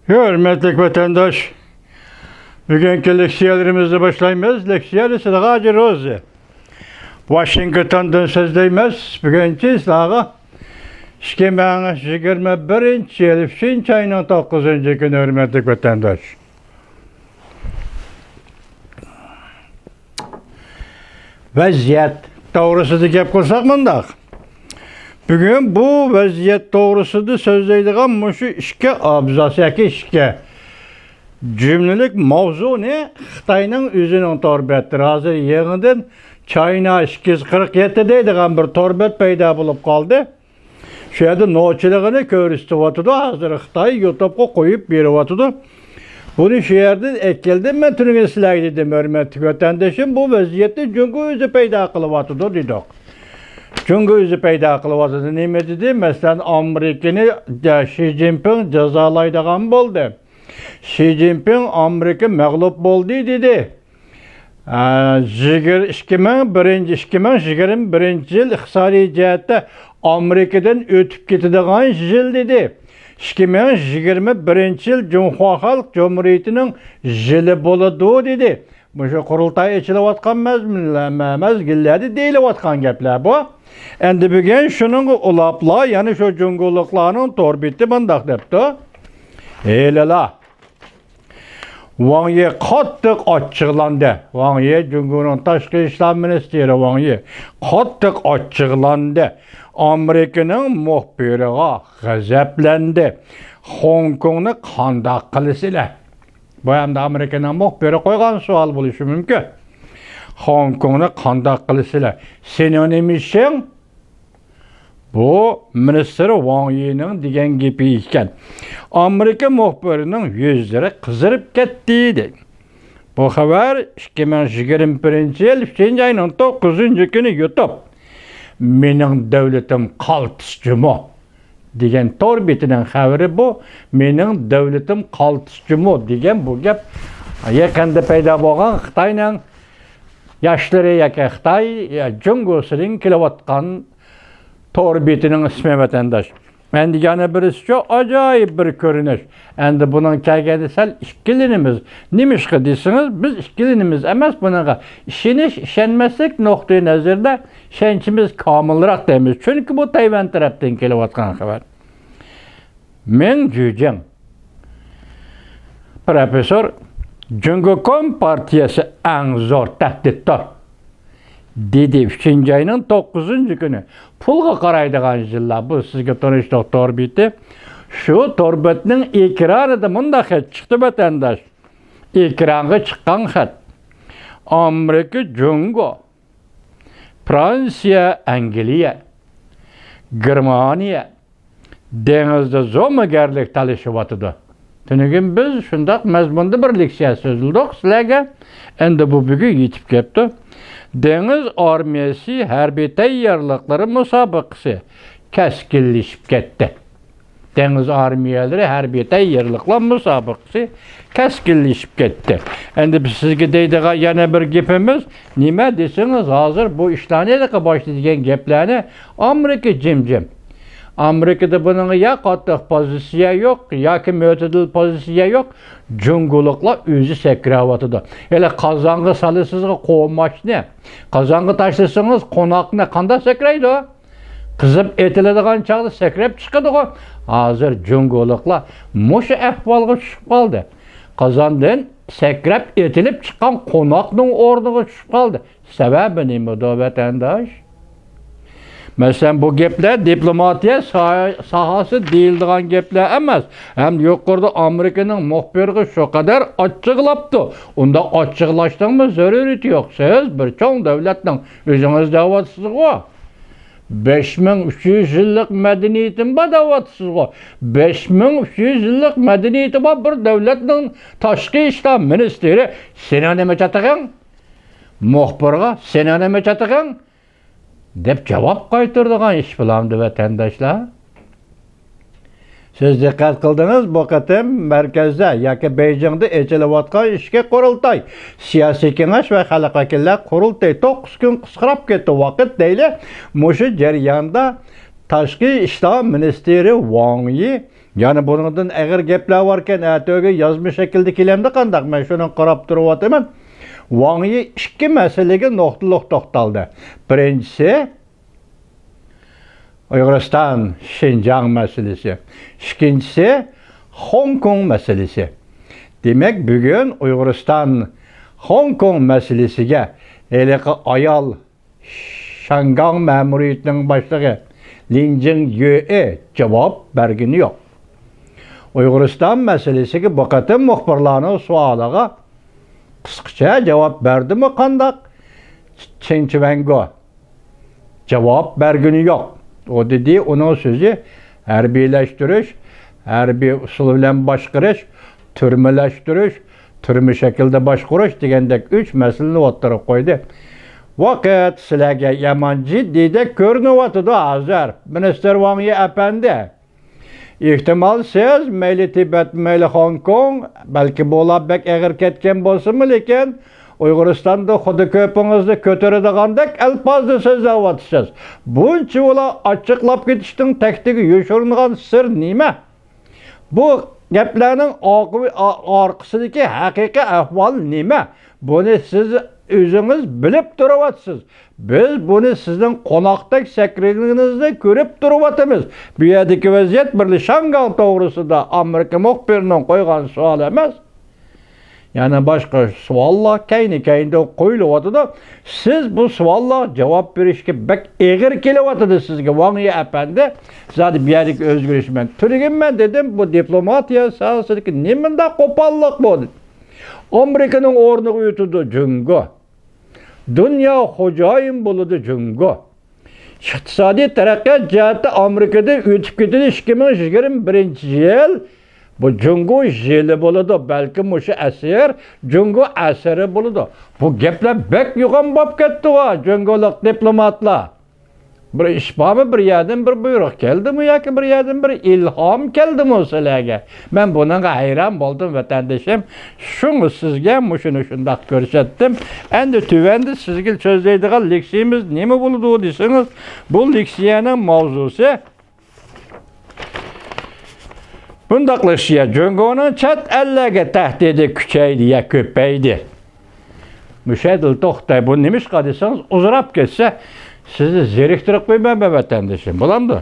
Hürmetlik vatandaş, bugünkü leksiyalarımızı başlayımız. Leksiyalı Sılgacı Rozi. Washington'dan sözleyimiz. Bugünkü Sılgacı 2021 yıl 5 ayının 9. günü hürmetlik vatandaş. Vaziyet doğrusu da gep kılsak mındaq. Bugün bu vaziyet doğrusu da sözleydiğim şu işke abzasiyaki işke cümlelik mavzu ne? Xitayning özünün torbettir. Hazır yığından China 247 deydiğen bir torbet payda bulup kaldı. Şu yerda noçiligini körüstüvatıdı. Hazır Xitay YouTube'a koyup berivatıdı. Bunu şu yerden ekildim ben tünüge silahı dedim hürmetli vatandaşım. Bu vaziyette çünkü özü payda kılıvatıdı dedik. Çünkü özü payda kılıvatıdı. Ne dedi? Mesela Amerika'nı Xi Jinping cezalaydıgan oldu. Xi Jinping Amerika mağlup oldu dedi. 2021 yıl iqtisadi cihette Amerika'dan ötüp getidigan yıl dedi. 2021 yıl Cumhuriyet Halk Cumhuriyeti'nin yılı boladı dedi. Bu şu kurultay içilevatkan mezgillerde deyilevatkan gepler bu. Endi bugün şunun ulapla yani şu cunguluklarının torbiti bandak depti. Eylala. Wang Yi qattiq açıqlandı. Wang Yi Cumhuriyet Tashqi İşler Ministeri Wang Yi qattiq açıqlandı. Amerika'nın muhbiriga g'azablendi. Hong Kong'ni qanday qilisizlar? Bu hamda Amerika'nın muhbiri qo'ygan savol bo'lishi mumkin. Hong Kong'ni qanday qilisizlar? Sening ishing bu minister Wang Yi'nin degan gapi ekan. Amerika muhbirining yuzlari qizarib ketdi dedi. Bu xabar 2021 yil 5 ayning 9 kuni YouTube mening davlatim qaltisjimi degan tor betining xabari bu. Mening davlatim qaltisjimi degan bu gap yaqinda paydo bo'lgan Xitoyning yoshlari yoki Xitoy jungosining kelayotgan tor betining ismi vatandaş. Ben diyeceğine birisi çok acayip bir görünüş. Endi bunun kelgeni sel işkilinimiz. Nimiş ki deysiniz, biz işkilinimiz emez bununla. İşiniz işenmezsek noktayı nazarda şençimiz kamılrak demiz. Çünkü bu Tayvan taraftan kelivatkan haber. Men cücem. Profesör Cumhuriyet Partiyası en zor tehdittir. Dedi 3 ayının 9 günü. Pulga qaraydigan yıllar bu sizge tanıştık torbeti. Şu torbetinin ikrarı da mundaq çıktı vatandaş. İkrarı çıkan xat. Amerika, Jungo, Fransiya, Angliya, Germaniya denizde zomagerlik talışıvatıdı. Tünügün biz şundaq mezmunda bir leksiya sözüldük sizlerge. Endi bu bugün yetip kepti. Deniz armiyası harbiy tayyorliqlari musobaqasi keskinleşip ketdi. Deniz armiyaları harbiy tayyorliqlar musobaqasi keskinleşip ketdi. Endi biz sizga deydigan yana bir gapimiz nima desiniz hozir bu ishlarni boshlaydigan gaplarni Amerika jimjim. Amerika'da bunun ya qattiq pozitsiya yok, yoki mo'tadil pozitsiya yok. Cungulukla özü sekravatıdır. Hele kazanğı salısızga kovmaşını, kazanğı taşlısınız konakını kanda sekreydi o. Kızıp etilediğin çağda sekrep çıkıdı o. Hazır cungulukla muşu ehvalga düşüp kaldı. Kazandın sekrep etilip çıkan konakның orduga düşüp kaldı. Sebebi ne mi da vatandaş? Mesela bu gepler diplomatiya sahası deyildiğin gepler emez. Hem yukarıda Amerika'nın muhbiri şu kadar açıqlaptı. Onda açıqlaştığımız zörürütü yok. Siz bir çoğun devletten özünüz davatsızlık o. 5300 yıllık medeniyetin var davatsızlık o. 5300 yıllık medeniyeti var bir devletin Tashqi İşler Ministeri. Sen neme çatıqın? Muhbirga sen neme çatıqın? Dep cevap qaytırdıgan iş bulamdı vatandaşlar. Siz dikkat kıldınız bu qatim merkezde yoki Beijing'de echilayotgan ishga qurultay. Siyosiy kengash va xalq vakillar qurultay 9 kun qisqarib ketdi vaqt deyli. Mushu jarayonda Tashqi ishlar ministri Wang Yi Yani bundan eğer gepler varken ertege yazma şekilde kelemde kandak ben şunun qarab turib ataman. Vaňy iki meselege noktalıq toxtaldı. Birincisi Uyg'uriston Şinjan meselesi. İkincisi Hong Kong meselesi. Demek bugün Uyg'uriston Hong Kong meselesiga eleki ayal Şangang memuriyetinin başlığı Lin Jing-yue cevap bergini yok. Uyg'uriston meselesiga bu qatim muxbirlarning suoliga qisqacha cevap berdi mi qandaq? Chen Chiwengo cevap bergini yok. O dedi onun sözü harbiyleştiriş, harbiy usul bilen başqarish, türmeleştirish, türmü şekilde başqurish degandek 3 meseleni o'ttirib qo'ydi. Vaqt sizlarga yomon jiddiyda ko'rinyapti hozir. Minister Wang Yi apandi. Ehtimal siz mayli Tibet, mayli Hong Kong, belki bu bek eğer ketken bolsunmu lekin Uyg'uristonda xuddi ko'pingizni ko'taradigandek alpozda so'zlayapsiz. Buncha ular ochiqlab ketishning taktiği yoshiringan sir nima? Bu gaplarning orqasidagi haqiqiy ahvol nima? Buni siz o'zingiz bilib turibsiz. Biz bunu sizin qonoqdek sakriginizda ko'rib turibmiz. Bu yerdagi vaziyat bir Şangang to'g'risida Amerika muxbirining qo'ygan savol emas. Yani başka savollar kayni-kaynda qo'yilyapti. Siz bu savollar javob berishga bek eg'ir kelyapti sizga Wang Yi apandi. Zadi bu yerdagi o'zgarish men turganman dedim. Bu diplomatiya sohasidagi nimanda qo'pollik bu? Amerikaning o'rniga yutdi Jungo. Dünya xo'jayin bo'ladi Jungo. İqtisodiy taraqqiyot jihati Amerikada o'tib ketdi 2021-yil. Bu Jungo yili bo'ladi, balki mushu asr Jungo asri bo'ladi. Bu gaplar bek yo'g'on bo'lib ketdi va Jungolik diplomatlar. Bir ish bormi, bir yerdan bir buyruq keldimi yoki bir yerdan bir ilhom keldimi sizlarga? Men bunga hayron bo'ldim vatandoshim. Shuni sizga mushuni shundoq ko'rsatdim. Endi tuvanda sizga so'zlaydigan leksiyamiz nima bo'ladi desangiz, bu leksiyaning mavzusi bundaqlashiya Jungoning chet ellarga tahdidi kuchaydi ya ko'paydi. Mushadil to'xtay bu nima ish desangiz uzrab ketsa sizni zeriktirib qo'ymayman vatandoshim. Bo'lamdi?